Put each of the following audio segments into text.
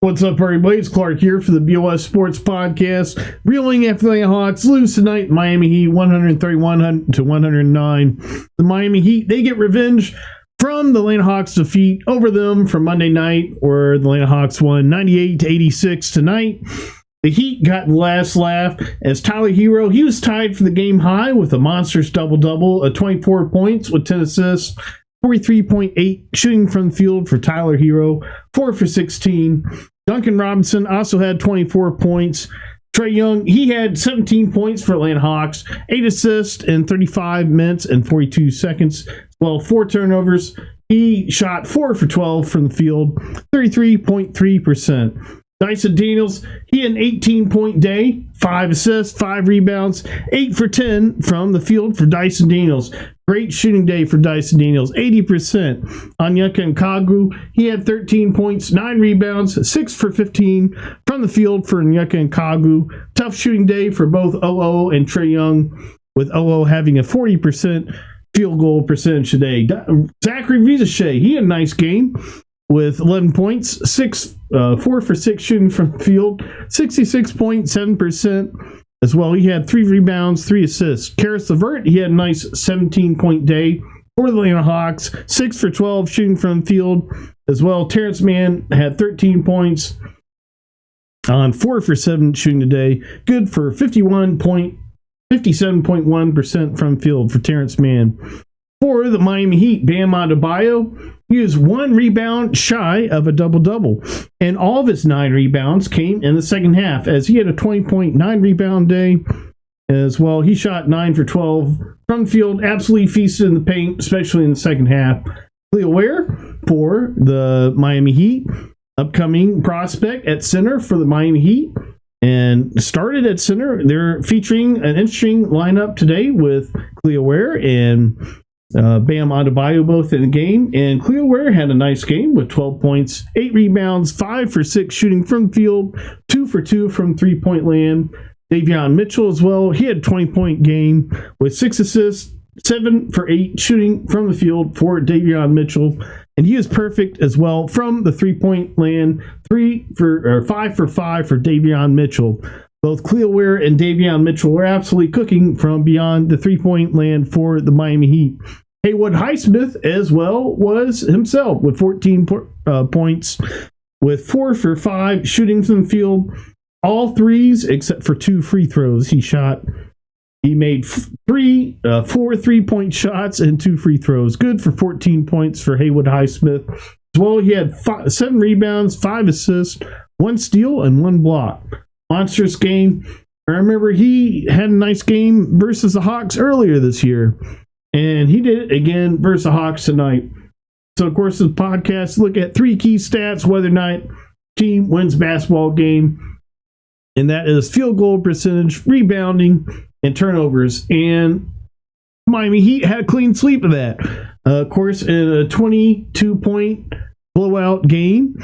What's up, everybody? It's Clark here for the BOS Sports Podcast. Reeling after the Hawks lose tonight. Miami Heat 131 to 109. The Miami Heat, they get revenge from the Atlanta Hawks defeat over them from Monday night, where the Atlanta Hawks won 98 to 86 tonight. The Heat got the last laugh as Tyler Hero, he was tied for the game high with a monstrous double-double of 24 points with 10 assists. 43.8 shooting from the field for Tyler Hero, 4 for 16. Duncan Robinson also had 24 points. Trae Young, he had 17 points for Atlanta Hawks, 8 assists in 35 minutes and 42 seconds. Well, 4 turnovers. He shot 4 for 12 from the field, 33.3%. Dyson Daniels, he had an 18-point day, 5 assists, 5 rebounds, 8 for 10 from the field for Dyson Daniels. Great shooting day for Dyson Daniels, 80%. Onyeka Okongwu, he had 13 points, 9 rebounds, 6 for 15 from the field for Onyeka Okongwu. Tough shooting day for both OO and Trae Young, with OO having a 40% field goal percentage today. Zachary Vizashay, he had a nice game with 11 points, 4 for 6 shooting from the field, 66.7%. As well, he had 3 rebounds, 3 assists. Karis LeVert, he had a nice 17-point day for the Atlanta Hawks, 6 for 12 shooting from the field. As well, Terrence Mann had 13 points on 4 for 7 shooting today. Good for 57.1% from field for Terrence Mann. For the Miami Heat, Bam Adebayo, he was 1 rebound shy of a double-double, and all of his 9 rebounds came in the second half, as he had a 20.9 rebound day as well. He shot 9 for 12 from the field, absolutely feasted in the paint, especially in the second half. Cleo Ware for the Miami Heat, upcoming prospect at center for the Miami Heat, and started at center. They're featuring an interesting lineup today with Cleo Ware and Bam Adebayo both in the game, and Cleo Ware had a nice game with 12 points, 8 rebounds, 5 for 6 shooting from the field, 2 for 2 from 3-point land. Davion Mitchell as well, he had a 20-point game with 6 assists, 7 for 8 shooting from the field for Davion Mitchell, and he is perfect as well from the 3-point land, 5 for 5 for Davion Mitchell. Both Cleo Ware and Davion Mitchell were absolutely cooking from beyond the 3-point land for the Miami Heat. Haywood Highsmith as well was himself with 14 points, with 4 for 5 shooting from the field. All threes except for 2 free throws he shot. He made 4 3-point shots and 2 free throws. Good for 14 points for Haywood Highsmith. As well, he had 7 rebounds, 5 assists, 1 steal, and 1 block. Monstrous game. I remember he had a nice game versus the Hawks earlier this year, and he did it again versus the Hawks tonight. So, of course, the podcast look at 3 key stats whether or not team wins basketball game, and that is field goal percentage, rebounding, and turnovers. And Miami Heat had a clean sweep of that. Of course, in a 22-point blowout game,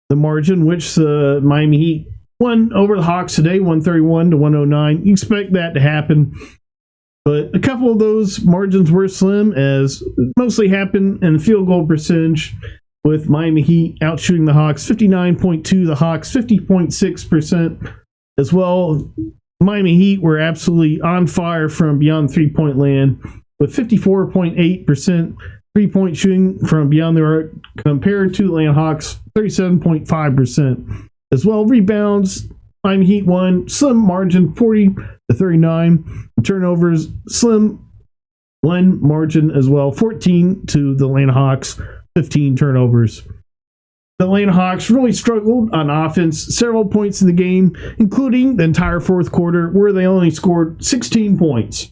the margin which the Miami Heat won over the Hawks today, 131 to 109. You expect that to happen. But a couple of those margins were slim, as mostly happened in the field goal percentage, with Miami Heat outshooting the Hawks 59.2%, the Hawks 50.6%. As well, Miami Heat were absolutely on fire from beyond 3-point land, with 54.8% 3-point shooting from beyond the arc, compared to Atlanta Hawks 37.5%. As well, rebounds, Miami Heat won, slim margin, 40 to 39. Turnovers, slim 1 margin as well, 14 to the Atlanta Hawks, 15 turnovers. The Atlanta Hawks really struggled on offense, several points in the game, including the entire fourth quarter, where they only scored 16 points.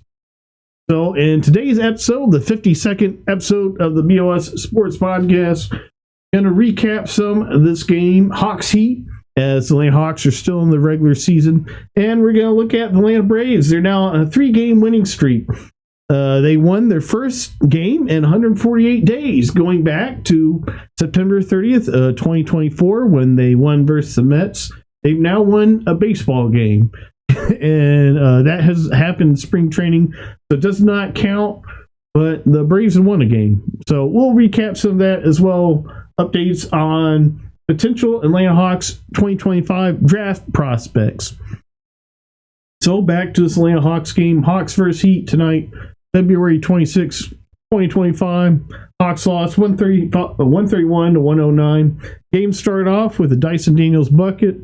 So, in today's episode, the 52nd episode of the BOS Sports Podcast, I'm going to recap some of this game, Hawks Heat, as the Atlanta Hawks are still in the regular season. And we're going to look at the Atlanta Braves. They're now on a 3-game winning streak. They won their first game in 148 days, going back to September 30th, 2024, when they won versus the Mets. They've now won a baseball game. And that has happened in spring training, so it does not count. But the Braves have won a game. So we'll recap some of that as well. Updates on potential Atlanta Hawks 2025 draft prospects. So back to this Atlanta Hawks game. Hawks versus Heat tonight, February 26, 2025. Hawks lost 131 to 109. Game started off with a Dyson Daniels bucket,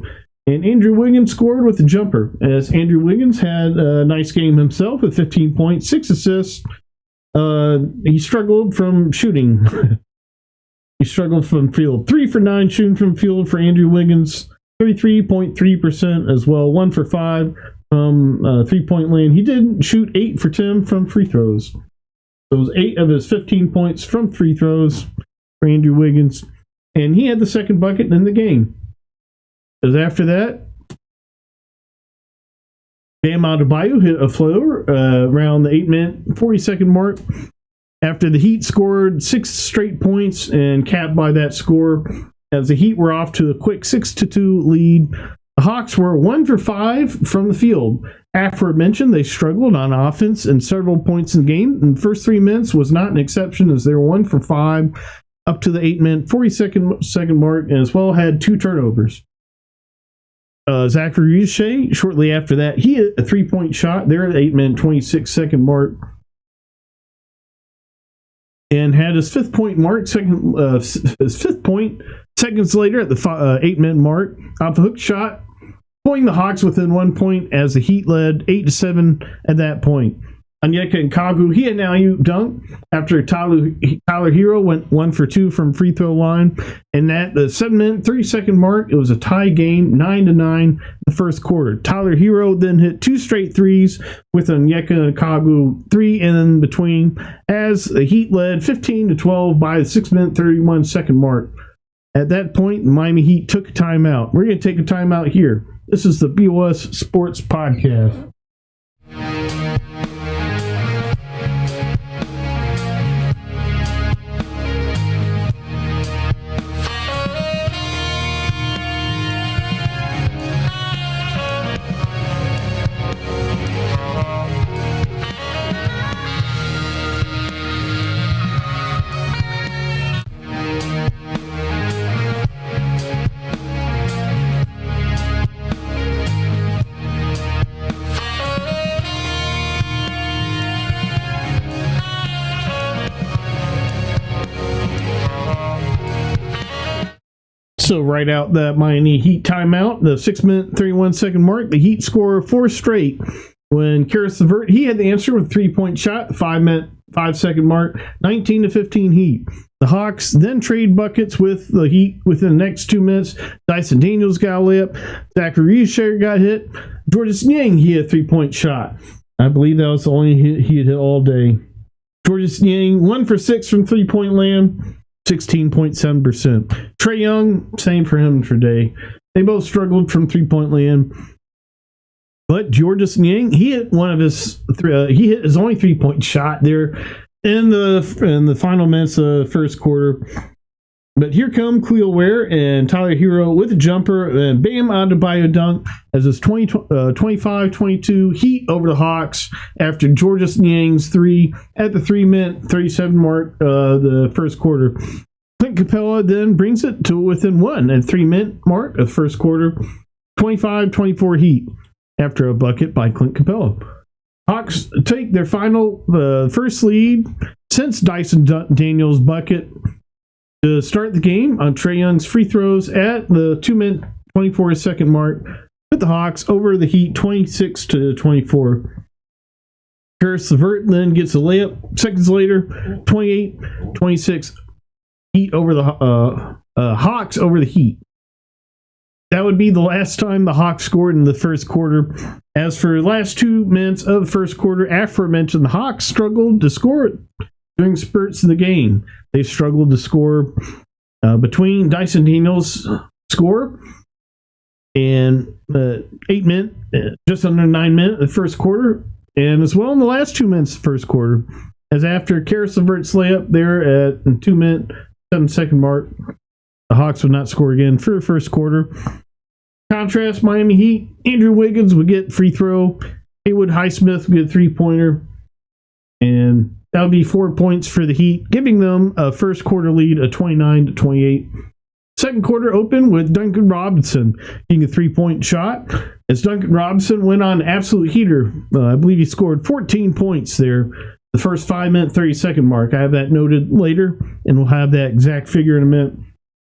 and Andrew Wiggins scored with a jumper, as Andrew Wiggins had a nice game himself with 15 points, 6 assists. He struggled from shooting. He struggled from field. 3 for 9 shooting from field for Andrew Wiggins. 33.3% as well. 1 for 5 from 3-point land. He did shoot 8 for 10 from free throws. So it was 8 of his 15 points from free throws for Andrew Wiggins. And he had the second bucket in the game. Because after that, Bam Adebayo hit a floater around the 8-minute, 40-second mark. After the Heat scored 6 straight points and capped by that score, as the Heat were off to a quick 6-2 lead. The Hawks were 1 for 5 from the field. Aforementioned, they struggled on offense in several points in the game. And the first 3 minutes was not an exception, as they were 1 for 5 up to the 8-minute, 40-second mark, and as well had 2 turnovers. Zachary Richey, shortly after that, he hit a 3-point shot there at the 8-minute, 26-second mark, and had his 5th point mark, his 5th point seconds later at the 8-minute mark off a hook shot, pulling the Hawks within 1 point as the Heat led 8-7 at that point. Onyeka Okongwu, he had an alley-oop dunk after Tyler Hero went 1 for 2 from free throw line. And at the 7-minute, 30-second mark, it was a tie game, 9-9 the first quarter. Tyler Hero then hit 2 straight threes with Onyeka Okongwu 3 in between, as the Heat led 15-12 by the 6-minute, 31-second mark. At that point, the Miami Heat took a timeout. We're going to take a timeout here. This is the BOS Sports Podcast. So right out that Miami Heat timeout, the 6-minute, 31-second mark, the Heat score 4 straight. When Karis LeVert, he had the answer with a 3-point shot, 5-minute, 5-second mark, 19-15 Heat. The Hawks then trade buckets with the Heat within the next 2 minutes. Dyson Daniels got a layup. Zachary Richey got hit. Georges Niang, he had a 3-point shot. I believe that was the only hit he had hit all day. Georges Niang, 1 for 6 from 3-point land. 16.7%. Trae Young, same for him today. They both struggled from 3-point land. But Georges Niang, he hit he hit his only 3-point shot there in the final minutes of the first quarter. But here come Khalil Ware and Tyler Hero with a jumper, and Bam Adebayo dunk as his 25-22 Heat over the Hawks after Georges Niang's 3 at the 3-minute, 37 mark the first quarter. Clint Capella then brings it to within 1 at 3-minute mark of the first quarter. 25-24 Heat after a bucket by Clint Capella. Hawks take their final first lead since Dyson Daniels' bucket to start the game on Trae Young's free throws at the 2-minute, 24-second mark, with the Hawks over the Heat 26-24. Karis LeVert then gets a layup seconds later, 28-26. Heat over the Hawks over the Heat. That would be the last time the Hawks scored in the first quarter. As for the last 2 minutes of the first quarter, aforementioned, the Hawks struggled to score during spurts of the game. They struggled to score between Dyson Daniels' score and 8-minute, just under 9 minutes of the first quarter, and as well in the last 2 minutes of the first quarter. As after Karis LeVert's layup there at the 2-minute, 7-second mark, the Hawks would not score again for the first quarter. Contrast, Miami Heat, Andrew Wiggins would get free throw. Haywood Highsmith would get a 3-pointer. And that would be 4 points for the Heat, giving them a first quarter lead of 29-28. Second quarter opened with Duncan Robinson getting a 3-point shot. As Duncan Robinson went on absolute heater, I believe he scored 14 points there, the first 5-minute, 30-second mark. I have that noted later, and we'll have that exact figure in a minute.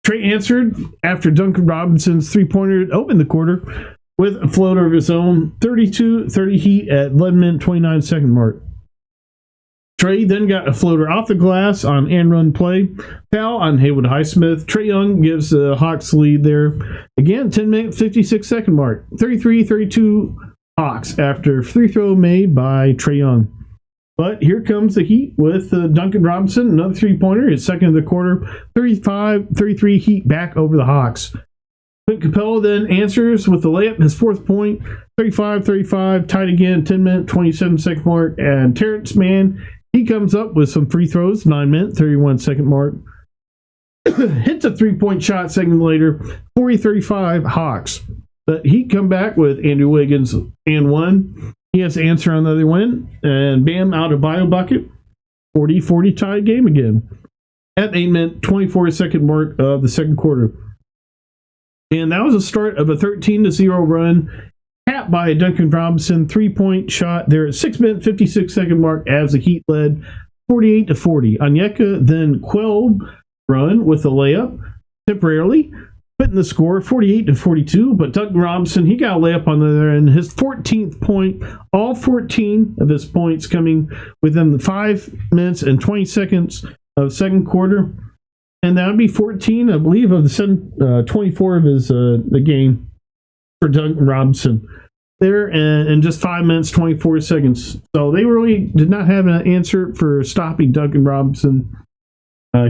Trey answered after Duncan Robinson's three-pointer opened the quarter with a floater of his own, 32-30 Heat at 11-minute, 29-second mark. Trey then got a floater off the glass on and run play. Foul on Haywood Highsmith. Trae Young gives the Hawks lead there. Again, 10-minute, 56-second mark. 33-32 Hawks after free throw made by Trae Young. But here comes the Heat with Duncan Robinson, another three-pointer, his second of the quarter. 35-33 Heat back over the Hawks. Clint Capella then answers with the layup, his fourth point. 35-35, tied again, 10-minute, 27-second mark. And Terrence Mann, he comes up with some free throws, 9-minute, 31-second mark. Hits a three-point shot second later, 40-35 Hawks. But Heat come back with Andrew Wiggins and one. He has to answer on the other win. And Bam Adebayo bucket, 40-40 tie game again. At 8-minute, 24-second mark of the second quarter. And that was the start of a 13-0 run, capped by a Duncan Robinson three-point shot there at 6-minute, 56-second mark as the Heat led 48-40. Onyeka then quelled run with a layup temporarily, putting the score 48-42. But Duncan Robinson, he got a layup on the other end, his 14th point, all 14 of his points coming within the 5 minutes and 20 seconds of second quarter. And that would be 14, I believe, of the 24 of his the game for Duncan Robinson there in just 5 minutes, 24 seconds. So they really did not have an answer for stopping Duncan Robinson.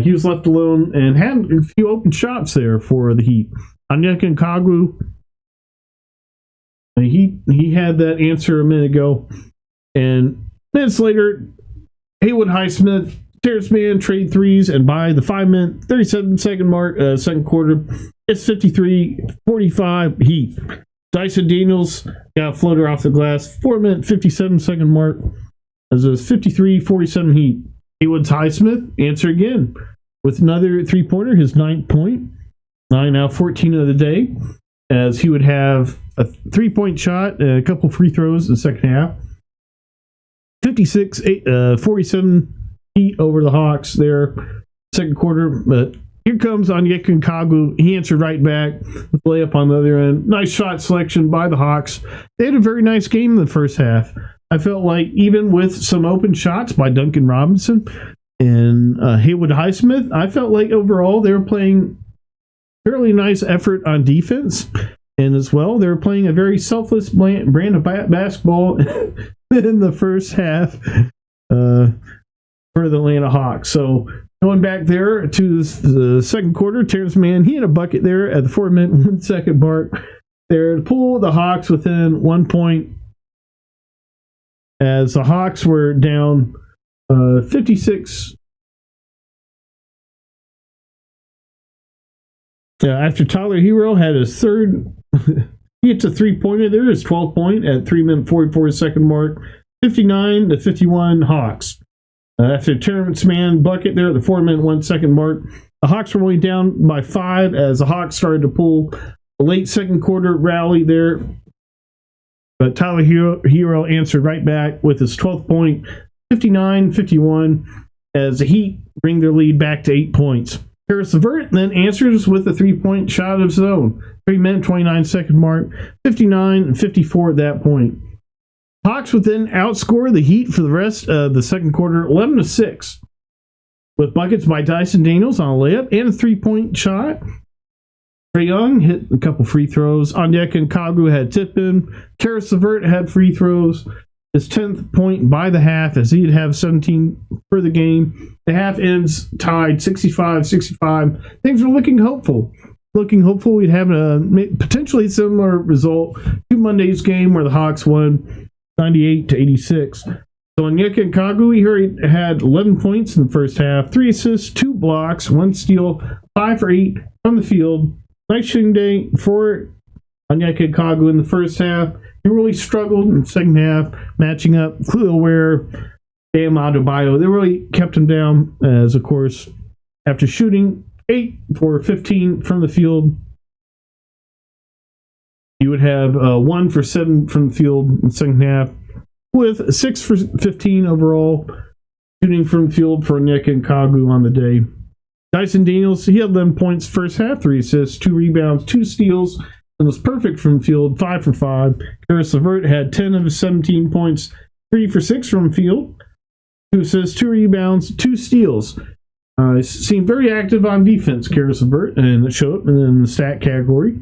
He was left alone and had a few open shots there for the Heat. Onyeka Okongwu, he had that answer a minute ago. And minutes later, Haywood Highsmith, Terrence Mann trade threes, and by the 5-minute, 37-second mark, second quarter, it's 53-45 Heat. Dyson Daniels got a floater off the glass, 4-minute, 57-second mark, as it was 53-47 Heat. Haywood Highsmith answer again with another three-pointer, his 9th point, 9 out of 14 of the day, as he would have a three-point shot and a couple free throws in the second half. 46-47 Heat over the Hawks there, second quarter. But here comes Onyeka Okongwu. He answered right back with the layup on the other end. Nice shot selection by the Hawks. They had a very nice game in the first half. I felt like even with some open shots by Duncan Robinson and Haywood Highsmith, I felt like overall they were playing fairly nice effort on defense. And as well, they were playing a very selfless brand of basketball in the first half for the Atlanta Hawks. So going back there to the second quarter, Terrence Mann, he had a bucket there at the 4-minute, 1-second mark there to pull the Hawks within 1 point, as the Hawks were down 56. After Tyler Hero had his third, he hits a three-pointer there, his 12th point at 3-minute, 44-second mark, 59-51 Hawks. After Terrence Mann bucket there at the 4-minute, 1-second mark, the Hawks were only down by 5 as the Hawks started to pull a late second quarter rally there. But Tyler Hero answered right back with his 12th point, 59-51, as the Heat bring their lead back to 8 points. Karis LeVert then answers with a three-point shot of his own, 3-minute, 29-second mark, 59-54 at that point. Hawks would then outscore the Heat for the rest of the second quarter, 11-6, with buckets by Dyson Daniels on a layup and a three-point shot. Trae Young hit a couple free throws. Onyeka Okongwu had tip-in. Karis LeVert had free throws. His 10th point by the half, as he'd have 17 for the game. The half ends tied 65-65. Things were looking hopeful. We'd have a potentially similar result to Monday's game where the Hawks won 98-86. So Onyeka Okongwu, he had 11 points in the first half, 3 assists, 2 blocks, 1 steal, 5 for 8 from the field. Nice shooting day for Onyeka Okongwu in the first half. He really struggled in the second half, matching up Khalil Ware, Bam Adebayo. They really kept him down, as of course, after shooting 8 for 15 from the field. You would have 1 for 7 from the field in the second half, with 6 for 15 overall shooting from the field for Nick Nkogu on the day. Dyson Daniels, he had 11 points first half, 3 assists, 2 rebounds, 2 steals, and was perfect from the field, 5 for 5. Karis LeVert had 10 of his 17 points, 3 for 6 from the field, 2 assists, 2 rebounds, 2 steals. Seemed very active on defense, Karis LeVert, and it showed in the stat category.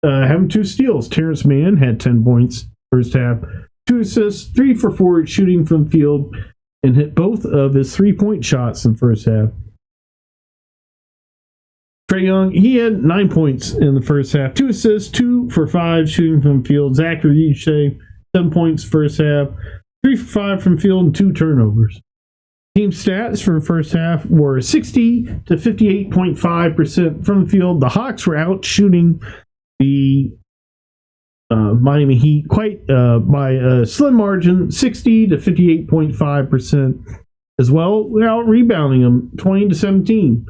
Having 2 steals. Terrence Mann had 10 points first half, 2 assists, 3 for 4 shooting from the field, and hit both of his 3-point shots in the first half. Trae Young, he had 9 points in the first half, 2 assists, 2 for 5 shooting from the field. Zachary Shea, 7 points first half, 3 for 5 from field, and 2 turnovers. Team stats for the first half were 60 to 58.5% from the field. The Hawks were out shooting the Miami Heat quite by a slim margin, 60 to 58.5% as well, without rebounding them 20 to 17.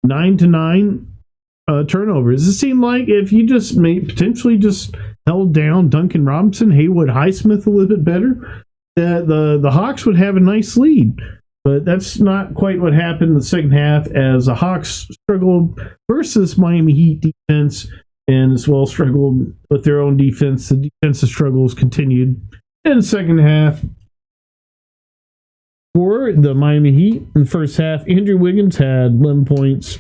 9 to 9 turnovers. It seemed like if you just potentially just held down Duncan Robinson, Haywood Highsmith a little bit better, that the Hawks would have a nice lead. But that's not quite what happened in the second half, as the Hawks struggled versus Miami Heat defense, and as well struggled with their own defense. The defensive struggles continued in the second half. For the Miami Heat, in the first half, Andrew Wiggins had 11 points,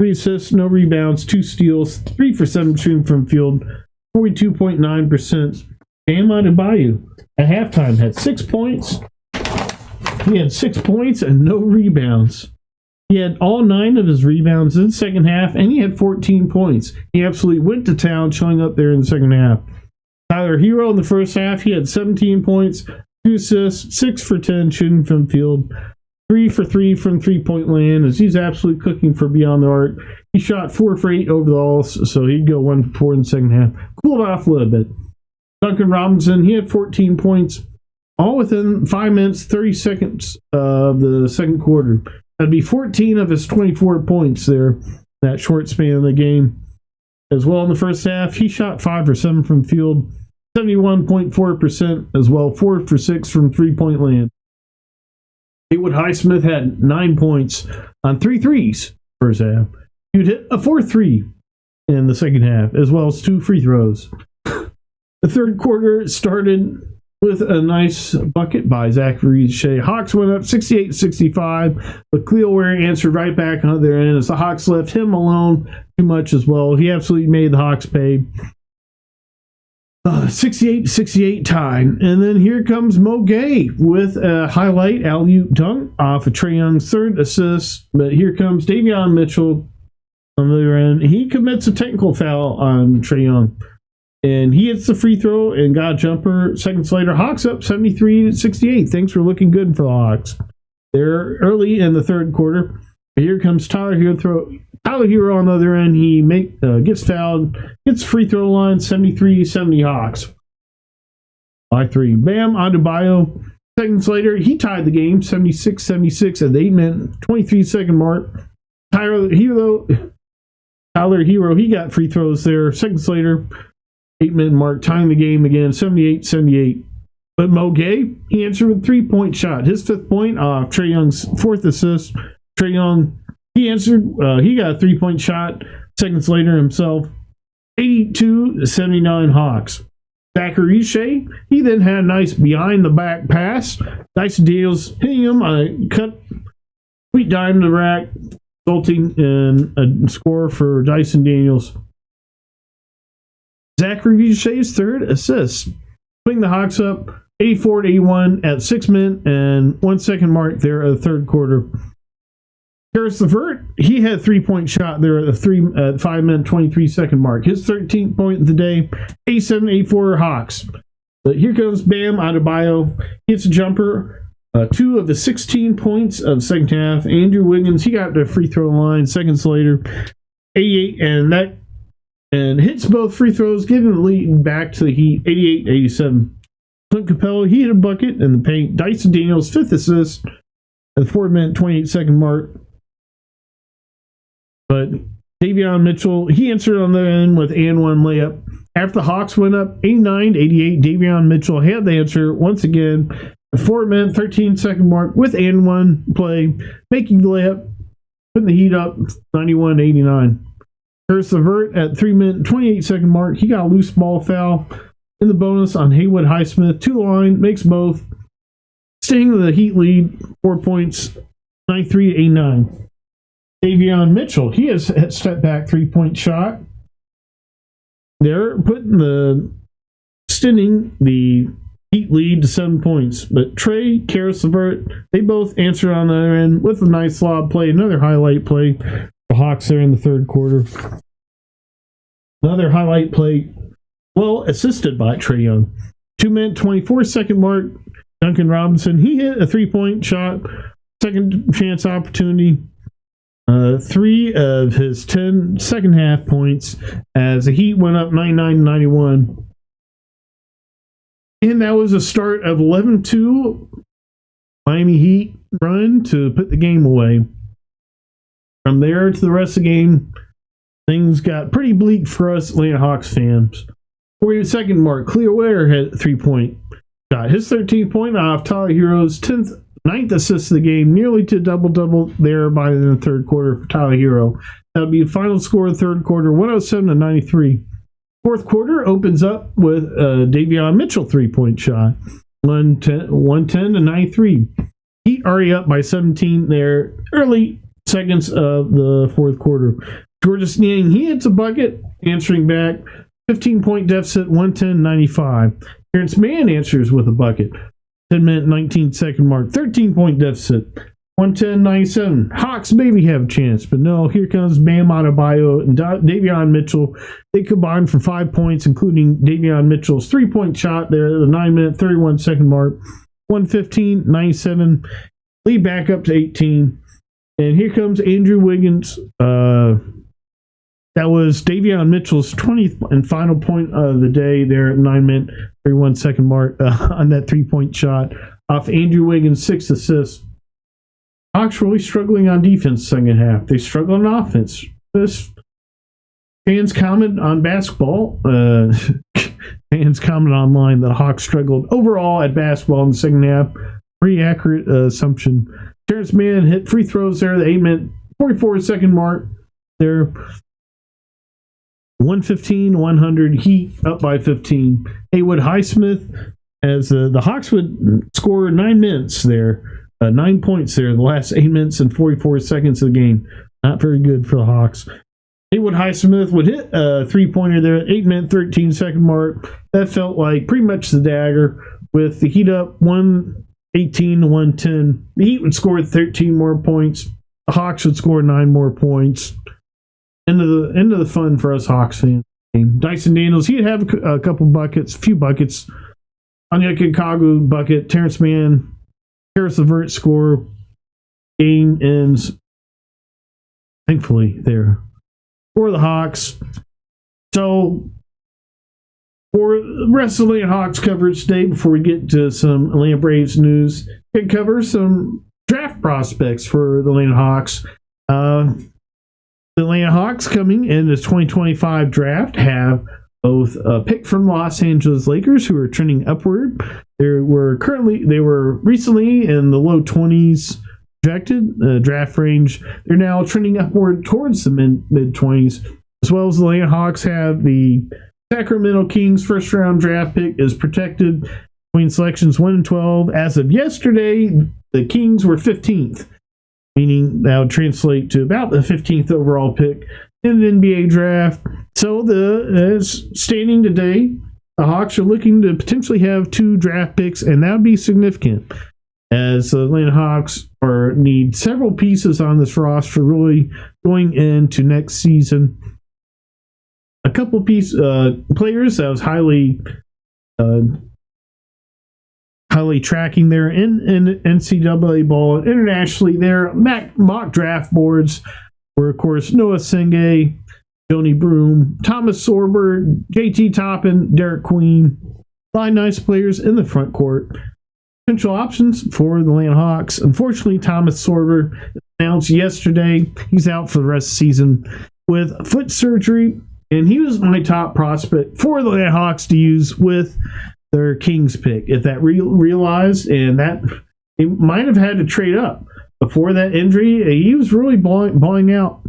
3 assists, no rebounds, 2 steals, 3 for 7 shooting from field, 42.9%. Bam Adebayo at halftime had 6 points. He had 6 points and no rebounds. He had all 9 of his rebounds in the second half, and he had 14 points. He absolutely went to town, showing up there in the second half. Tyler Hero in the first half, he had 17 points, 2 assists, 6 for 10 shooting from field, 3 for 3 from 3-point land, as he's absolutely cooking for beyond the arc. He shot 4 for 8 overall, so he'd go 1 for 4 in the second half. Cooled off a little bit. Duncan Robinson, he had 14 points, all within 5 minutes, 30 seconds of the second quarter. That'd be 14 of his 24 points there, that short span of the game. As well in the first half, he shot 5 for 7 from field, 71.4% as well, 4 for 6 from 3-point land. Haywood Highsmith had 9 points on 3 threes first half. He'd hit a 4-3 in the second half, as well as 2 free throws. The third quarter started with a nice bucket by Zachary Shea. Hawks went up 68-65, but Cleo Ware answered right back on the other end as the Hawks left him alone too much as well. He absolutely made the Hawks pay. 68-68 tie. And then here comes Mo Gay with a highlight alley-oop dunk off of Trae Young's third assist. But here comes Davion Mitchell on the other end. He commits a technical foul on Trae Young, and he hits the free throw and got a jumper. Seconds later, Hawks up 73-68. Things were looking good for the Hawks. They're early in the third quarter. Here comes Tyler Hero on the other end. He gets fouled, gets free throw line, 73-70 Hawks. By 3. Bam Adebayo. Seconds later, he tied the game, 76-76 at the 8-minute, 23-second mark. Tyler Hero, he got free throws there. Seconds later, 8-minute mark, tying the game again, 78-78. But Mo Gay, he answered with a 3-point shot. His 5th point off Trae Young's 4th assist. Trae Young, he answered, he got a 3-point shot. Seconds later himself, 82-79 Hawks. Zachary Shea, he then had a nice behind-the-back pass. Dyson Daniels hitting him on a cut, sweet dime to the rack, resulting in a score for Dyson Daniels. Zachary Shea's 3rd assist, putting the Hawks up 84-81 at 6-minute and 1 second mark there of the third quarter. Karis LeVert, he had a 3-point shot there at the 5-minute, 23-second mark. His 13th point of the day, 87-84 Hawks. But here comes Bam Adebayo. He hits a jumper. 2 of the 16 points of the second half. Andrew Wiggins, he got the free throw line seconds later. 88, and hits both free throws, giving the lead back to the Heat, 88-87. Clint Capella, he hit a bucket in the paint. Dyson Daniels' 5th assist at the 4-minute, 28-second mark. But Davion Mitchell, he answered on the end with and one layup. After the Hawks went up 89-88, Davion Mitchell had the answer once again. The 4-minute, 13-second mark with and one play, making the layup, putting the Heat up 91-89. Curtis LeVert at 3-minute, 28-second mark. He got a loose ball foul in the bonus on Haywood Highsmith. To the line, makes both. Staying with the Heat lead, 4 points, 93-89. Davion Mitchell, he has a step back 3-point shot. They're extending the Heat lead to 7 points. But Trey, Karis LeVert, they both answered on the other end with a nice lob play. Another highlight play. The Hawks there in the third quarter. Another highlight play, well assisted by Trae Young. 2-minute, 24-second mark. Duncan Robinson, he hit a 3-point shot. Second chance opportunity. 3 of his 10 second half points as the Heat went up 99-91. And that was a start of 11-2 Miami Heat run to put the game away. From there to the rest of the game, things got pretty bleak for us Atlanta Hawks fans. 42nd mark, Cleo Ware had a 3-point shot. His 13th point off Tyler Hero's 9th assist of the game, nearly to double-double there by the third quarter for Tyler Hero. That would be the final score of the third quarter, 107-93. Fourth quarter opens up with Davion Mitchell 3-point shot, 110-93. Heat already up by 17 there, early seconds of the fourth quarter. Georges Niang, he hits a bucket, answering back, 15-point deficit, 110-95. Terrence Mann answers with a bucket. 10-minute, 19-second mark, 13-point deficit, 110-97. Hawks maybe have a chance, but no, here comes Bam Adebayo and Davion Mitchell. They combined for 5 points, including Davion Mitchell's 3-point shot there at the 9-minute, 31-second mark, 115-97. Lead back up to 18. And here comes Andrew Wiggins. That was Davion Mitchell's 20th and final point of the day there at 9-minute, 31-second mark on that 3-point shot off Andrew Wiggins' 6th assist. Hawks really struggling on defense second half. They struggle on offense. Fans comment on basketball. Fans comment online that Hawks struggled overall at basketball in the second half. Pretty accurate assumption. Terrence Mann hit free throws there at the 8-minute, 44-second mark there. 115-100, Heat up by 15. Haywood Highsmith, as the Hawks would score 9 minutes there, 9 points there, the last 8 minutes and 44 seconds of the game. Not very good for the Hawks. Haywood Highsmith would hit a 3-pointer there at 8-minute, 13-second mark. That felt like pretty much the dagger with the Heat up 118-110. The Heat would score 13 more points. The Hawks would score 9 more points. End of the fun for us Hawks fans. Dyson Daniels, he'd have a couple buckets, a few buckets. Anya Kikagu bucket, Terrence Mann, Karis LeVert score. Game ends, thankfully, there for the Hawks. So, for the rest of the Atlanta Hawks coverage today, before we get to some Atlanta Braves news, we can cover some draft prospects for the Atlanta Hawks. The Atlanta Hawks coming in this 2025 draft have both a pick from Los Angeles Lakers, who are trending upward. They were recently in the low 20s projected draft range. They're now trending upward towards the mid 20s, as well as the Atlanta Hawks have the Sacramento Kings first round draft pick is protected between selections 1 and 12. As of yesterday, the Kings were 15th. Meaning that would translate to about the 15th overall pick in the NBA draft. So standing today, the Hawks are looking to potentially have 2 draft picks, and that would be significant, as the Atlanta Hawks need several pieces on this roster really going into next season. A couple players that was highly tracking there in NCAA ball internationally. Their mock draft boards were, of course, Noah Senge, Joni Broom, Thomas Sorber, JT Toppin, Derek Queen. A lot of nice players in the front court. Potential options for the Atlanta Hawks. Unfortunately, Thomas Sorber announced yesterday he's out for the rest of the season with foot surgery, and he was my top prospect for the Hawks to use with their Kings pick. If that realized, and that they might have had to trade up before that injury, he was really balling out.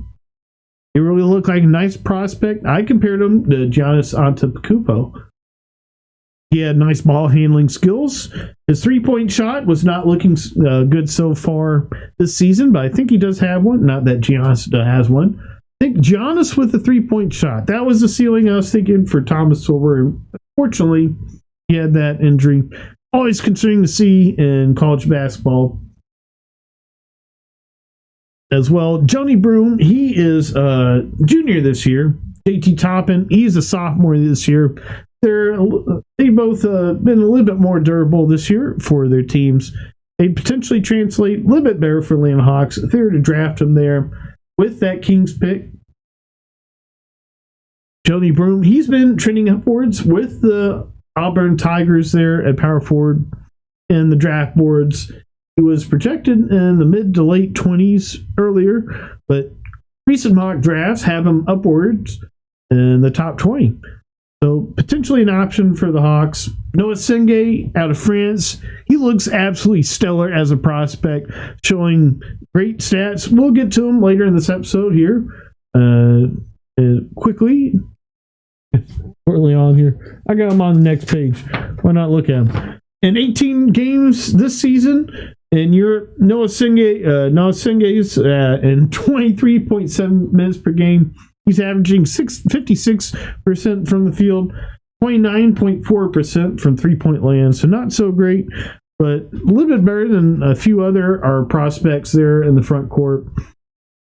He really looked like a nice prospect. I compared him to Giannis Antetokounmpo. He had nice ball handling skills. His three-point shot was not looking good so far this season, but I think he does have one. Not that Giannis has one. I think Giannis with the three-point shot. That was the ceiling I was thinking for Thomas Silver. Unfortunately, he had that injury. Always concerning to see in college basketball as well. Joni Broom, he is a junior this year. JT Toppin, he's a sophomore this year. They both been a little bit more durable this year for their teams. They potentially translate a little bit better for Atlanta Hawks if they were to draft him there with that Kings pick. Joni Broom, he's been trending upwards with the Auburn Tigers there at power forward in the draft boards. He was projected in the mid to late 20s earlier, but recent mock drafts have him upwards in the top 20. So potentially an option for the Hawks. Noah Senge out of France. He looks absolutely stellar as a prospect, showing great stats. We'll get to him later in this episode here. Quickly, early on here. I got him on the next page. Why not look at him? In 18 games this season, in Europe, Noah Senge's in 23.7 minutes per game. He's averaging 56% from the field, 29.4% from three-point land. So not so great, but a little bit better than a few other our prospects there in the front court.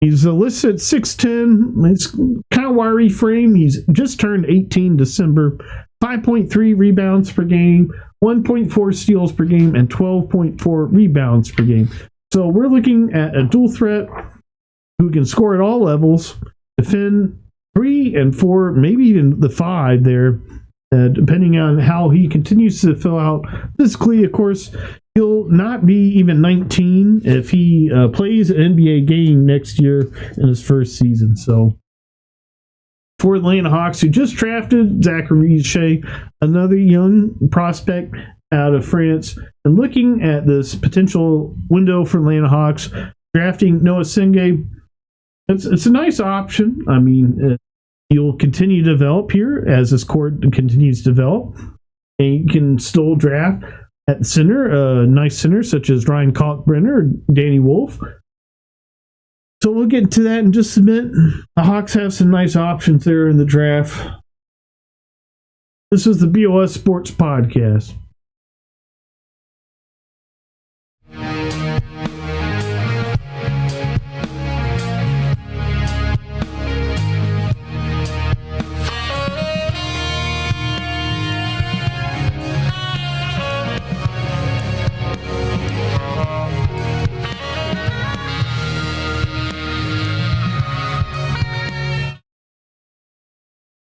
He's listed at 6'10". It's kind of wiry frame. He's just turned 18 December. 5.3 rebounds per game, 1.4 steals per game, and 12.4 rebounds per game. So we're looking at a dual threat who can score at all levels, defend 3 and 4, maybe even the 5 there, depending on how he continues to fill out physically. Of course, he'll not be even 19 if he plays an NBA game next year in his first season. So for Atlanta Hawks, who just drafted Zachary Shea, another young prospect out of France, and looking at this potential window for Atlanta Hawks, drafting Noah Senge, it's a nice option. I mean, he'll continue to develop here as this court continues to develop. And you can still draft at center, nice centers such as Ryan Kalkbrenner or Danny Wolf. So we'll get to that in just a minute. The Hawks have some nice options there in the draft. This is the BOS Sports Podcast.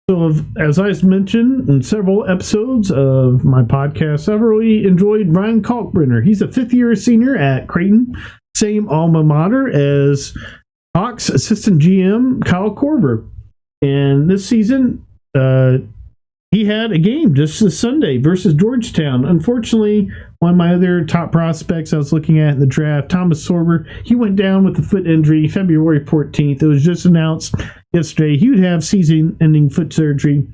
So, as I mentioned in several episodes of my podcast, I've really enjoyed Ryan Kalkbrenner. He's a fifth-year senior at Creighton, same alma mater as Hawks assistant GM Kyle Korver. And this season, he had a game just this Sunday versus Georgetown. Unfortunately, one of my other top prospects I was looking at in the draft, Thomas Sorber, he went down with a foot injury February 14th. It was just announced yesterday he would have season-ending foot surgery.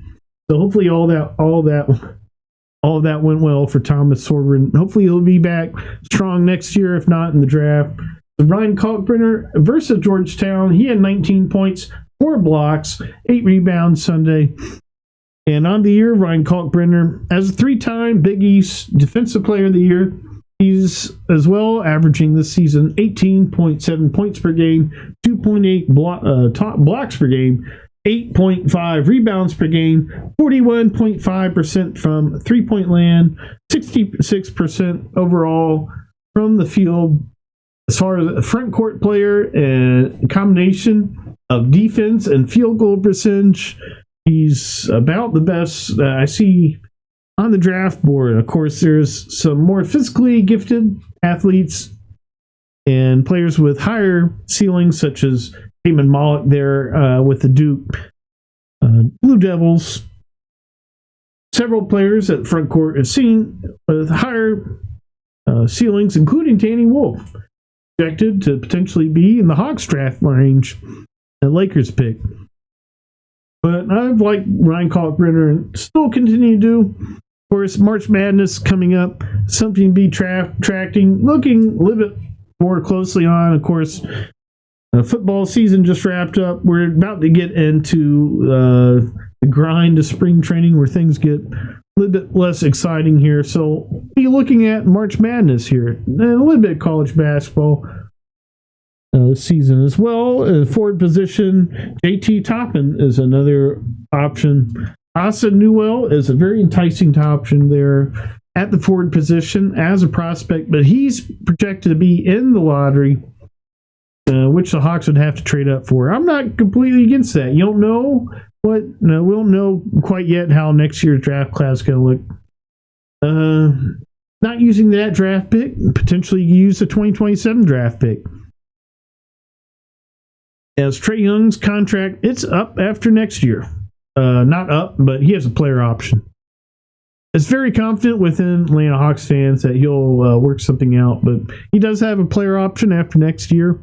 So hopefully all of that went well for Thomas Sorber, and hopefully he'll be back strong next year, if not in the draft. So Ryan Kalkbrenner versus Georgetown, he had 19 points, 4 blocks, 8 rebounds Sunday. And on the year, Ryan Kalkbrenner, as a 3-time Big East Defensive Player of the Year, he's as well averaging this season 18.7 points per game, 2.8 blocks per game, 8.5 rebounds per game, 41.5% from three-point land, 66% overall from the field. As far as a front court player and combination of defense and field goal percentage, he's about the best I see on the draft board. Of course, there's some more physically gifted athletes and players with higher ceilings, such as Damon Malik there with the Duke Blue Devils. Several players at front court have seen with higher ceilings, including Danny Wolf, projected to potentially be in the Hawks draft range, the Lakers pick. But I've liked Ryan Kalkbrenner and still continue to do. Of course, March Madness coming up, something to be tracking, looking a little bit more closely on. Of course, football season just wrapped up. We're about to get into the grind of spring training where things get a little bit less exciting here. So be looking at March Madness here, and a little bit of college basketball season as well. Forward position, JT Toppin is another option. Asa Newell is a very enticing option there at the forward position as a prospect, but he's projected to be in the lottery, which the Hawks would have to trade up for. I'm not completely against that. You don't know we don't know quite yet how next year's draft class is going to look. Not using that draft pick, potentially use the 2027 draft pick. As Trae Young's contract, it's up after next year. Not up, but he has a player option. It's very confident within Atlanta Hawks fans that he'll work something out, but he does have a player option after next year.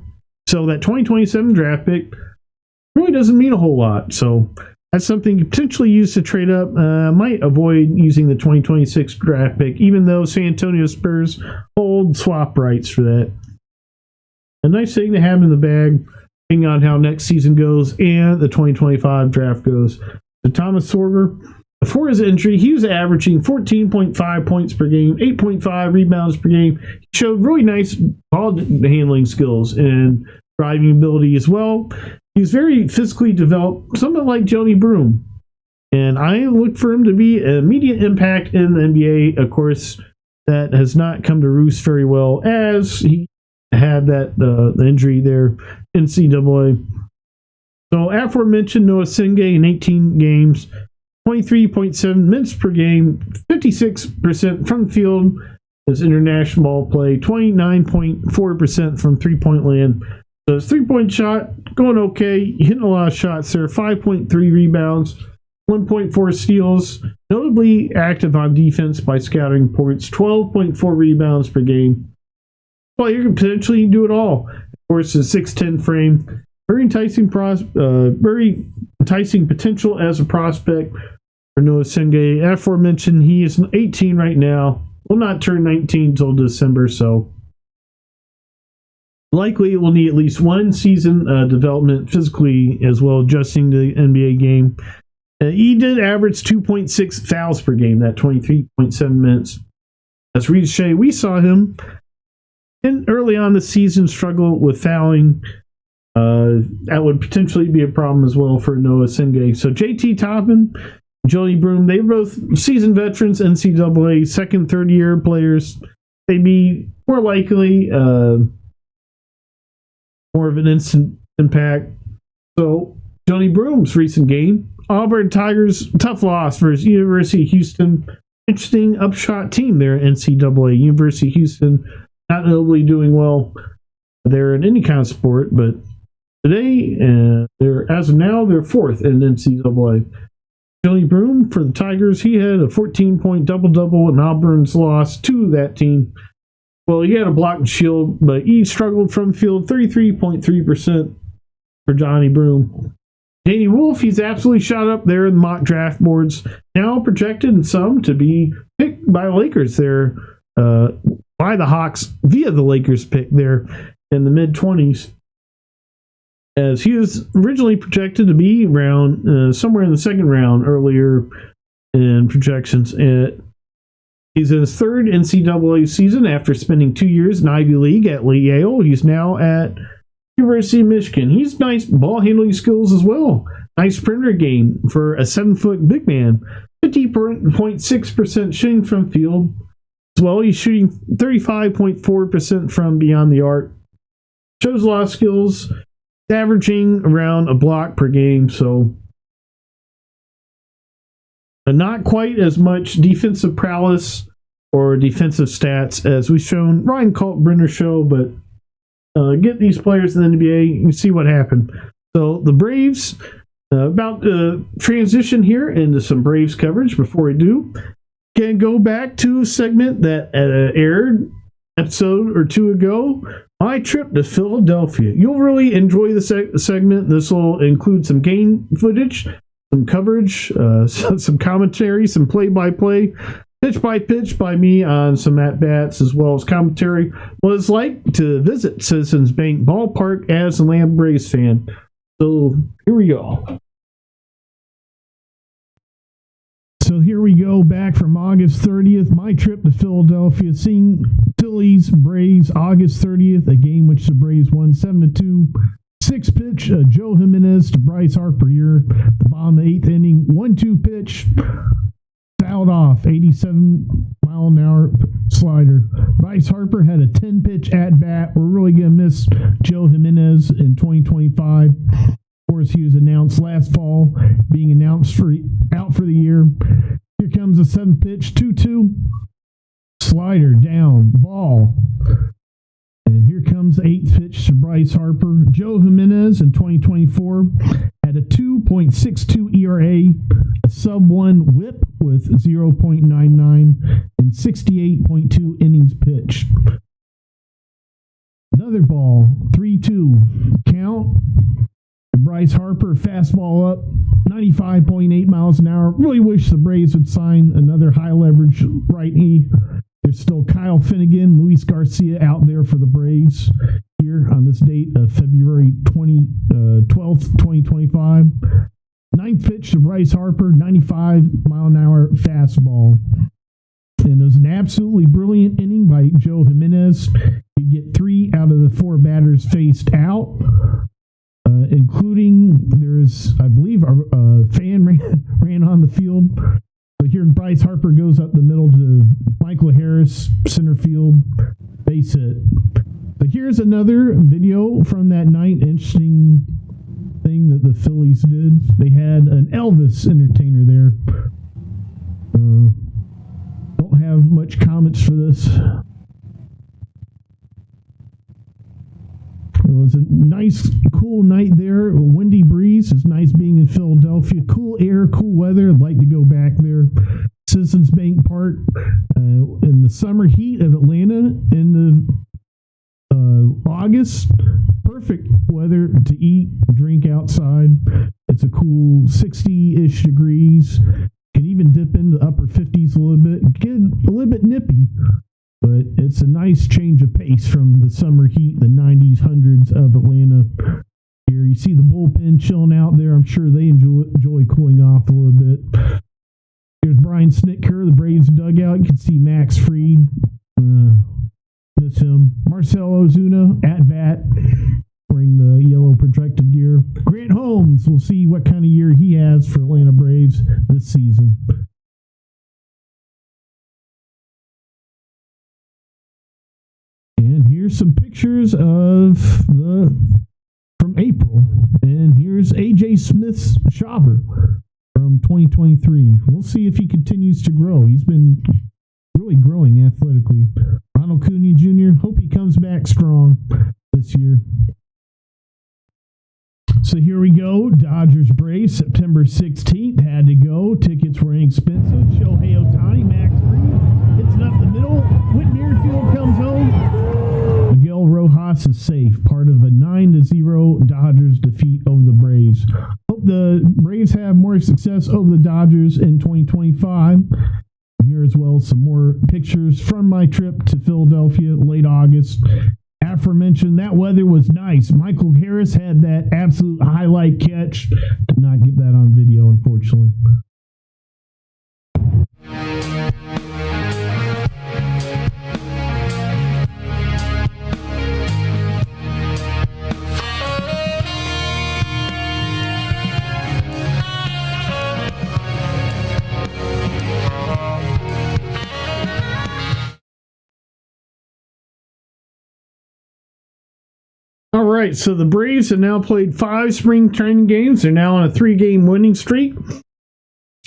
So that 2027 draft pick really doesn't mean a whole lot. So that's something you potentially use to trade up. Might avoid using the 2026 draft pick, even though San Antonio Spurs hold swap rights for that. A nice thing to have in the bag, depending on how next season goes and the 2025 draft goes. So Thomas Sorger, before his injury, he was averaging 14.5 points per game, 8.5 rebounds per game. He showed really nice ball handling skills and driving ability as well. He's very physically developed, somewhat like Joni Broom. And I look for him to be an immediate impact in the NBA. Of course, that has not come to roost very well as he had that the injury there in NCAA. So aforementioned Noah Singay in 18 games, 23.7 minutes per game, 56% from the field as international ball play, 29.4% from three-point land. So his three-point shot going okay, hitting a lot of shots there, 5.3 rebounds, 1.4 steals, notably active on defense by scouting reports, 12.4 rebounds per game. Well, you can potentially do it all. Of course, a 6'10 frame, very enticing potential as a prospect for Noah Singay. Aforementioned, he is 18 right now. Will not turn 19 until December, so likely will need at least one season development physically as well, adjusting to the NBA game. He did average 2.6 fouls per game, that 23.7 minutes. As Ricochet, we saw him in early on the season struggle with fouling. That would potentially be a problem as well for Noah Singay. So JT Toppin, Joey Broom, they both seasoned veterans, NCAA second, third year players. They'd be more likely more of an instant impact. So Johnny Broom's recent game, Auburn Tigers, tough loss versus University of Houston. Interesting upshot team there at NCAA. University of Houston not notably doing well there in any kind of sport, but today, as of now, they're fourth in NCAA. Johnny Broom for the Tigers, he had a 14-point double-double in Auburn's loss to that team. Well, he had a block and shield, but he struggled from field, 33.3% for Johnny Broom. Danny Wolf, he's absolutely shot up there in the mock draft boards. Now projected in some to be picked by the Lakers there, by the Hawks via the Lakers pick there in the mid-20s. As he was originally projected to be around somewhere in the second round earlier in projections. He's in his third NCAA season after spending 2 years in Ivy League at Yale. He's now at University of Michigan. He's nice ball handling skills as well. Nice sprinter game for a 7-foot big man. 50.6% shooting from field. As well, he's shooting 35.4% from beyond the arc. Shows a lot of skills. Averaging around a block per game, so not quite as much defensive prowess or defensive stats as we've shown Ryan Kalkbrenner show, but get these players in the NBA and see what happened. So the Braves, about to transition here into some Braves coverage. Before we do, can go back to a segment that aired episode or two ago, my trip to Philadelphia. You'll really enjoy the segment. This will include some game footage, some coverage, some commentary, some play-by-play, pitch-by-pitch by me on some at-bats, as well as commentary. What it's like to visit Citizens Bank Ballpark as a Atlanta Braves fan. So here we go. So here we go, back from August 30th. My trip to Philadelphia, seeing Phillies Braves August 30th, a game which the Braves won 7-2. 6-pitch, Joe Jimenez to Bryce Harper here. The bottom of the 8th inning, 1-2 pitch, fouled off, 87-mile-an-hour slider. Bryce Harper had a 10-pitch at-bat. We're really going to miss Joe Jimenez in 2025. Of course, he was announced last fall, being announced out for the year. Here comes a 7-pitch, 2-2. Slider down, ball. And here comes the 8th pitch to Bryce Harper. Joe Jimenez in 2024 had a 2.62 ERA, a sub-1 whip with 0.99, and 68.2 innings pitched. Another ball, 3-2 count. Bryce Harper, fastball up, 95.8 miles an hour. Really wish the Braves would sign another high-leverage righty. There's still Kyle Finnegan, Luis Garcia out there for the Braves here on this date of February 12th, 2025. 9th pitch to Bryce Harper, 95-mile-an-hour fastball. And it was an absolutely brilliant inning by Joe Jimenez. You get 3 out of the 4 batters faced out. Including there's, I believe, a fan ran on the field. But here Bryce Harper goes up the middle to Michael Harris, center field, base hit. But here's another video from that night. Interesting thing that the Phillies did. They had an Elvis entertainer there. Don't have much comments for this. It was a nice, cool night there. A windy breeze. It's nice being in Philadelphia. Cool air, cool weather. I'd like to go back there. Citizens Bank Park in the summer heat of Atlanta in August. Perfect weather to eat, drink outside. It's a cool 60-ish degrees. Can even dip into the upper 50s a little bit. Get a little bit nippy. But it's a nice change of pace from the summer heat, the 90s, 100s of Atlanta. Here you see the bullpen chilling out there. I'm sure they enjoy cooling off a little bit. Here's Brian Snitker, the Braves dugout. You can see Max Fried. Miss him. Marcell Ozuna at bat, wearing the yellow protective gear. Grant Holmes, we'll see what kind of year he has for Atlanta Braves this season. And here's some pictures from April. And here's AJ Smith's shopper from 2023. We'll see if he continues to grow. He's been really growing athletically. Ronald Acuna Jr., hope he comes back strong this year. So here we go. Dodgers Braves, September 16th. Had to go. Tickets were inexpensive. Shohei Ohtani, Max Fried. It's up the middle. Whit Merrifield comes home. Miguel Rojas is safe. Part of a 9-0 Dodgers defeat over the Braves. Hope the Braves have more success over the Dodgers in 2025. Here as well some more pictures from my trip to Philadelphia, late August. Aforementioned, that weather was nice. Michael Harris had that absolute highlight catch. Did not get that on video, unfortunately. All right, so the Braves have now played 5 spring training games. They're now on a 3-game winning streak.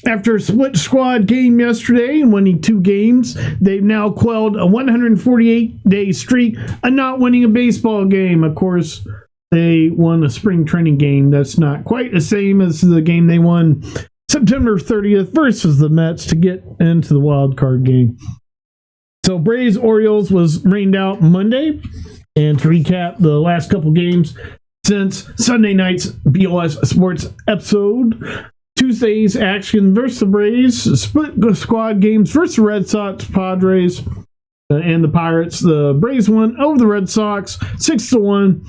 After a split squad game yesterday and winning 2 games, they've now quelled a 148-day streak of not winning a baseball game. Of course, they won a spring training game. That's not quite the same as the game they won September 30th versus the Mets to get into the wild card game. So Braves Orioles was rained out Monday. And to recap the last couple games since Sunday night's BOS Sports episode, Tuesday's action versus the Braves, split squad games versus the Red Sox, Padres, and the Pirates. The Braves won over the Red Sox 6-1.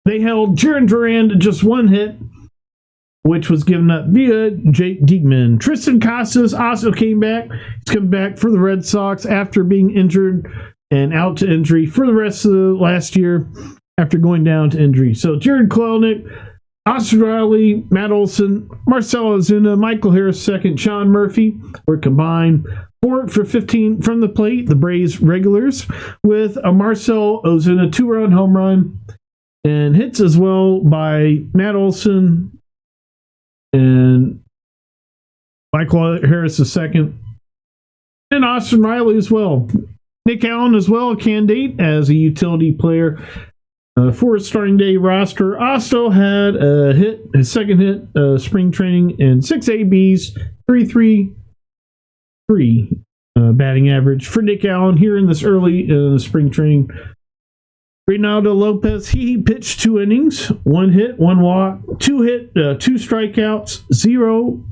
They held Jaron Duran to just 1 hit, which was given up via Jake Diekman. Tristan Casas also came back. He's come back for the Red Sox after being injured and out to injury for the rest of the last year after going down to injury. So Jared Kelenic, Austin Riley, Matt Olson, Marcell Ozuna, Michael Harris second, Sean Murphy were combined 4 for 15 from the plate, the Braves regulars, with a Marcell Ozuna 2-run home run and hits as well by Matt Olson and Michael Harris the second, and Austin Riley as well. Nick Allen as well, a candidate as a utility player for his starting day roster. Also had a hit, his second hit, spring training, and 6 ABs, 3.33 batting average for Nick Allen here in this early spring training. Reynaldo Lopez, he pitched 2 innings, 1 hit, 1 walk, 2 strikeouts, 0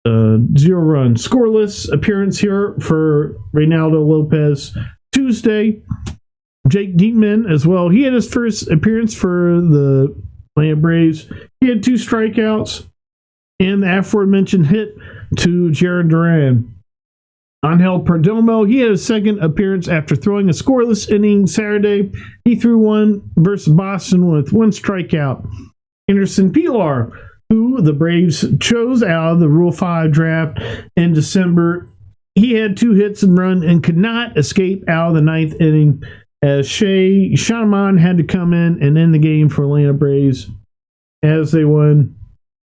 run. Scoreless appearance here for Reynaldo Lopez Tuesday. Jake Diekman as well. He had his first appearance for the Atlanta Braves. He had 2 strikeouts and the aforementioned hit to Jaron Duran. Angel Perdomo, he had his second appearance after throwing a scoreless inning Saturday. He threw 1 versus Boston with 1 strikeout. Anderson Pilar, who the Braves chose out of the Rule 5 draft in December, he had 2 hits and run and could not escape out of the 9th inning as Shea Shaman had to come in and end the game for Atlanta Braves as they won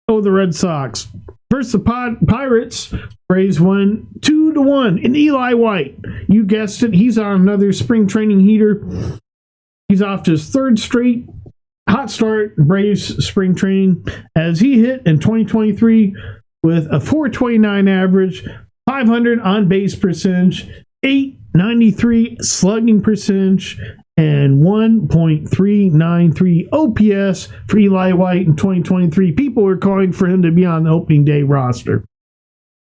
over the Red Sox. Versus the Pirates, Braves won 2-1. And Eli White, you guessed it, he's on another spring training heater. He's off to his 3rd straight hot start Braves spring training as he hit in 2023 with a .429 average, 500 on base percentage, 893 slugging percentage, and 1.393 OPS for Eli White in 2023. People were calling for him to be on the opening day roster.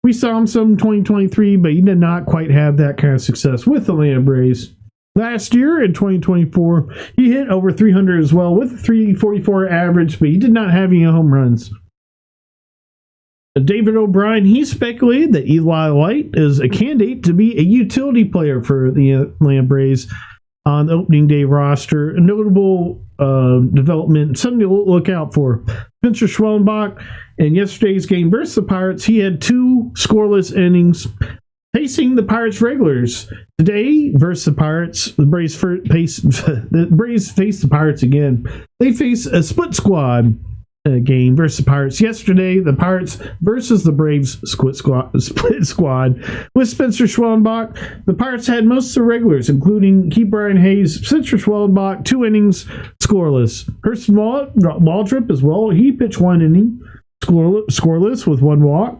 We saw him some in 2023, but he did not quite have that kind of success with the Atlanta Braves. Last year in 2024, he hit over 300 as well with a 344 average, but he did not have any home runs. David O'Brien, he speculated that Eli White is a candidate to be a utility player for the Atlanta Braves on the opening day roster. A notable development, something to look out for. Spencer Schwellenbach, in yesterday's game versus the Pirates, he had 2 scoreless innings, facing the Pirates regulars. Today, versus the Pirates, the Braves face the Pirates again. They face a split squad game versus the Pirates. Yesterday, the Pirates versus the Braves split squad with Spencer Schwellenbach. The Pirates had most of the regulars, including Key Brian Hayes, Spencer Schwellenbach, 2 innings, scoreless. Hurston Waldrop as well. He pitched 1 inning, scoreless with 1 walk.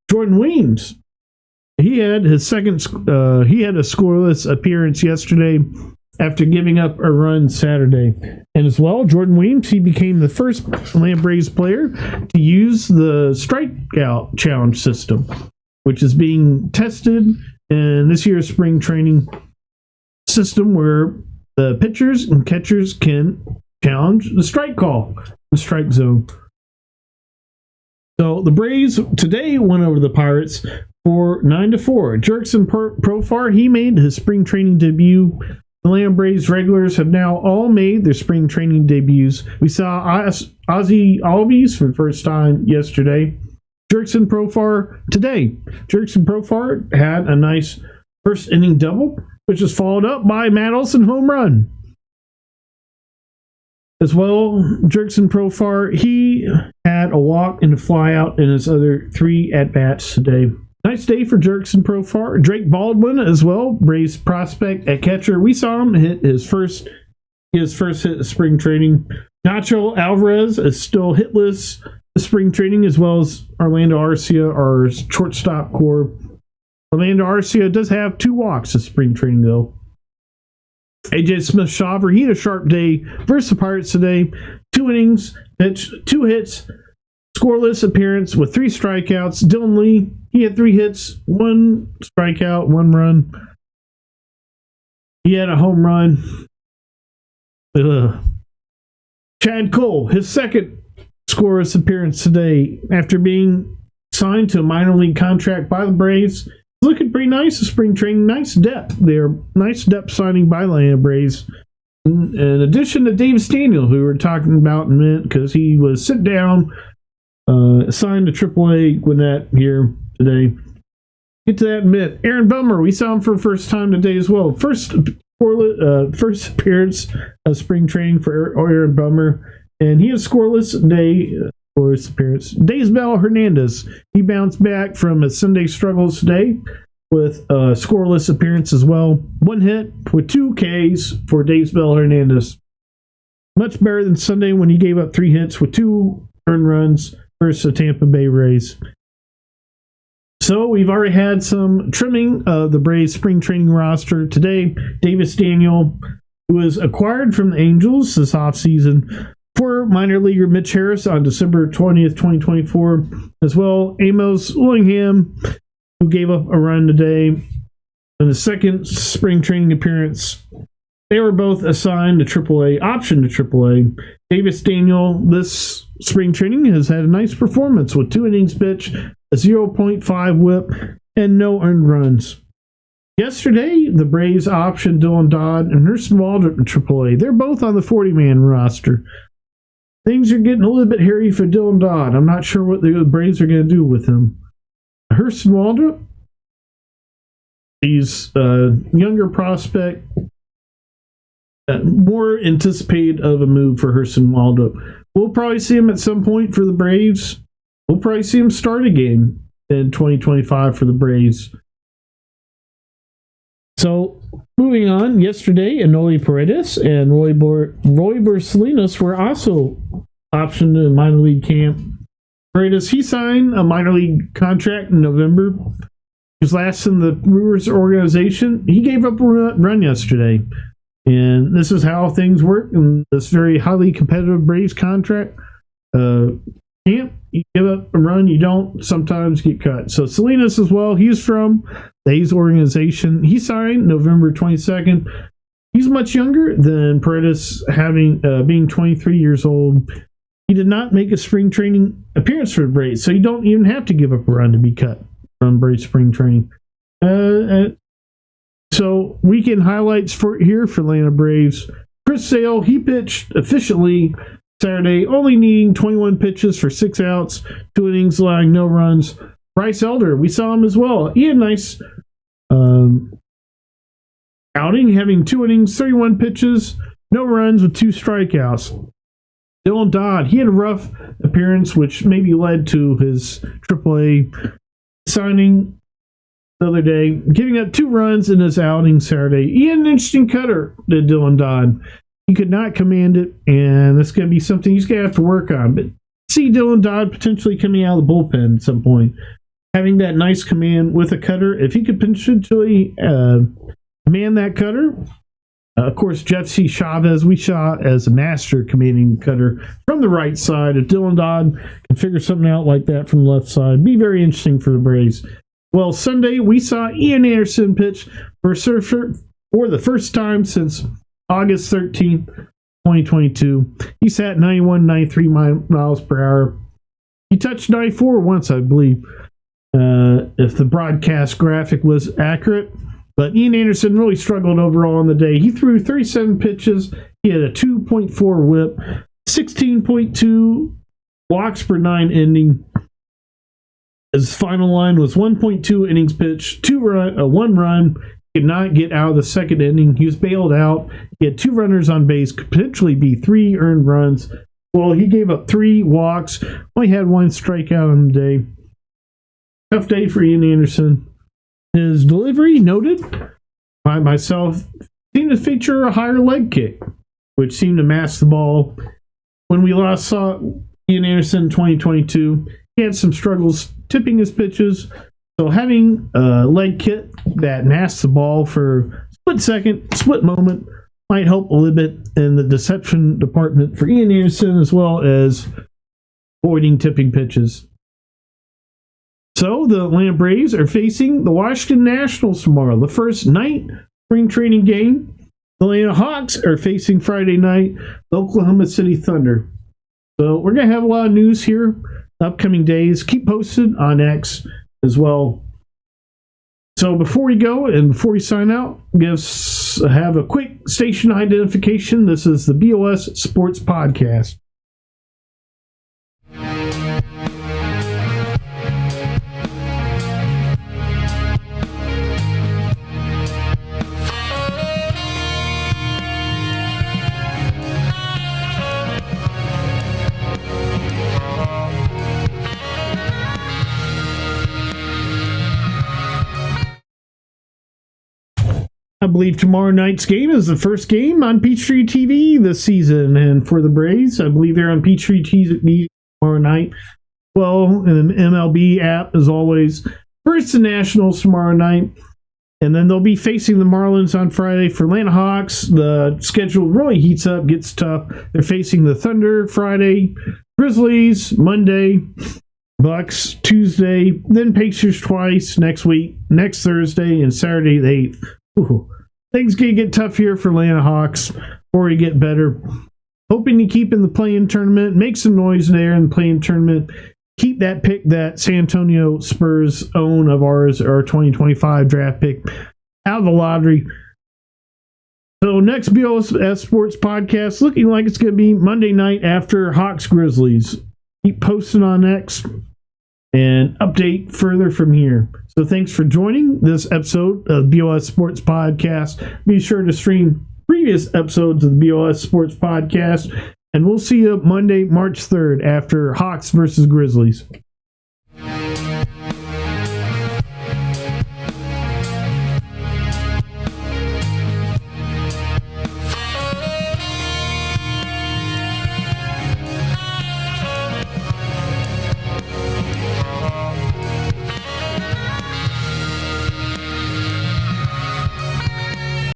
Jordan Weems, he had his second. He had a scoreless appearance yesterday after giving up a run Saturday. And as well, Jordan Weems, he became the first Atlanta Braves player to use the strikeout challenge system, which is being tested in this year's spring training system, where the pitchers and catchers can challenge the strike call, the strike zone. So the Braves today went over the Pirates for 9-4. Jurickson Profar, he made his spring training debut. The Atlanta Braves regulars have now all made their spring training debuts. We saw Ozzie Albies for the first time yesterday. Jurickson Profar today. Jurickson Profar had a nice first inning double, which was followed up by Matt Olson home run. As well, Jurickson Profar, he had a walk and a flyout in his other 3 at-bats today. Nice day for Jurickson Profar. Drake Baldwin as well, Braves prospect at catcher. We saw him hit his first hit of spring training. Nacho Alvarez is still hitless spring training, as well as Orlando Arcia, our shortstop core. Orlando Arcia does have 2 walks of spring training, though. AJ Smith-Shawver, he had a sharp day versus the Pirates today. 2 innings, pitched 2 hits, scoreless appearance with 3 strikeouts. Dylan Lee, he had 3 hits, 1 strikeout, 1 run. He had a home run. Chad Cole, his second scoreless appearance today after being signed to a minor league contract by the Braves. Looking pretty nice in spring training. Nice depth there. Nice depth signing by Atlanta Braves. In addition to Davis Daniel, who we were talking about in a minute, because he was sit down, signed to AAA Gwinnett here today. Get to that in a minute. Aaron Bummer, we saw him for the first time today as well. First appearance of spring training for Aaron Bummer, and he is scoreless today for his appearance. Daysbel Hernandez, he bounced back from his Sunday struggles today with a scoreless appearance as well. 1 hit with 2 Ks for Daysbel Hernandez. Much better than Sunday when he gave up 3 hits with 2 earned runs versus the Tampa Bay Rays. So we've already had some trimming of the Braves spring training roster today. Davis Daniel, who was acquired from the Angels this offseason, for minor leaguer Mitch Harris on December 20th, 2024. As well, Amos Willingham, who gave up a run today in the second spring training appearance. They were both assigned to AAA, option to AAA. Davis Daniel, this spring training, has had a nice performance with 2 innings pitched, a 0.5 whip, and no earned runs. Yesterday, the Braves optioned Dylan Dodd and Hurston Waldrop to AAA. They're both on the 40-man roster. Things are getting a little bit hairy for Dylan Dodd. I'm not sure what the Braves are going to do with him. Hurston Waldrop, he's a younger prospect. More anticipated of a move for Hurston Waldrop. We'll probably see him at some point for the Braves. We'll probably see him start a game in 2025 for the Braves. So, moving on, yesterday, Enoli Paredes and Roy Borsalinos were also optioned to minor league camp. Paredes, he signed a minor league contract in November. He was last in the Brewers organization. He gave up a run yesterday. And this is how things work in this very highly competitive Braves contract. Camp, you give up a run, you don't sometimes get cut. So Salinas as well, he's from the A's organization. He signed November 22nd. He's much younger than Paredes, being 23 years old. He did not make a spring training appearance for the Braves, so you don't even have to give up a run to be cut from Braves spring training. So weekend highlights for Atlanta Braves. Chris Sale, he pitched efficiently Saturday, only needing 21 pitches for 6 outs, 2 innings, allowing no runs. Bryce Elder, we saw him as well. He had a nice outing, having 2 innings, 31 pitches, no runs with 2 strikeouts. Dylan Dodd, he had a rough appearance, which maybe led to his AAA signing the other day, giving up 2 runs in his outing Saturday. He had an interesting cutter, did Dylan Dodd. He could not command it, and that's going to be something he's going to have to work on. But see Dylan Dodd potentially coming out of the bullpen at some point, having that nice command with a cutter. If he could potentially command that cutter, of course, Jeff C. Chavez, we saw as a master commanding cutter from the right side. If Dylan Dodd can figure something out like that from the left side, be very interesting for the Braves. Well, Sunday, we saw Ian Anderson pitch for the first time since August 13th, 2022. He sat 91, 93 miles per hour. He touched 94 once, I believe, if the broadcast graphic was accurate. But Ian Anderson really struggled overall on the day. He threw 37 pitches. He had a 2.4 whip, 16.2 walks per 9 ending. His final line was 1.2 innings pitched, 1 run, Could not get out of the second inning. He was bailed out. He had 2 runners on base, could potentially be 3 earned runs. Well, he gave up 3 walks. Only had 1 strikeout on the day. Tough day for Ian Anderson. His delivery, noted by myself, seemed to feature a higher leg kick, which seemed to mask the ball. When we last saw Ian Anderson in 2022, he had some struggles tipping his pitches. So having a leg kick that masks the ball for split second, split moment, might help a little bit in the deception department for Ian Anderson, as well as avoiding tipping pitches. So the Atlanta Braves are facing the Washington Nationals tomorrow, the first night spring training game. The Atlanta Hawks are facing Friday night the Oklahoma City Thunder. So we're going to have a lot of news here upcoming days. Keep posted on X as well. So before we go and before we sign out, have a quick station identification. This is the BOS Sports Podcast. I believe tomorrow night's game is the first game on Peachtree TV this season, and for the Braves, I believe they're on Peachtree TV tomorrow night. Well, in the MLB app, as always, first the Nationals tomorrow night, and then they'll be facing the Marlins on Friday. For Atlanta Hawks, the schedule really heats up, gets tough. They're facing the Thunder Friday, Grizzlies Monday, Bucks Tuesday, then Pacers twice next week, next Thursday, and Saturday the 8th. Ooh, things can get tough here for Atlanta Hawks before we get better. Hoping to keep in the play-in tournament, make some noise there in the play-in tournament. Keep that pick that San Antonio Spurs own of ours, our 2025 draft pick, out of the lottery. So next BOS Sports Podcast, looking like it's going to be Monday night after Hawks Grizzlies. Keep posting on X and update further from here. So thanks for joining this episode of BOS Sports Podcast. Be sure to stream previous episodes of the BOS Sports Podcast, and we'll see you Monday, March 3rd after Hawks versus Grizzlies.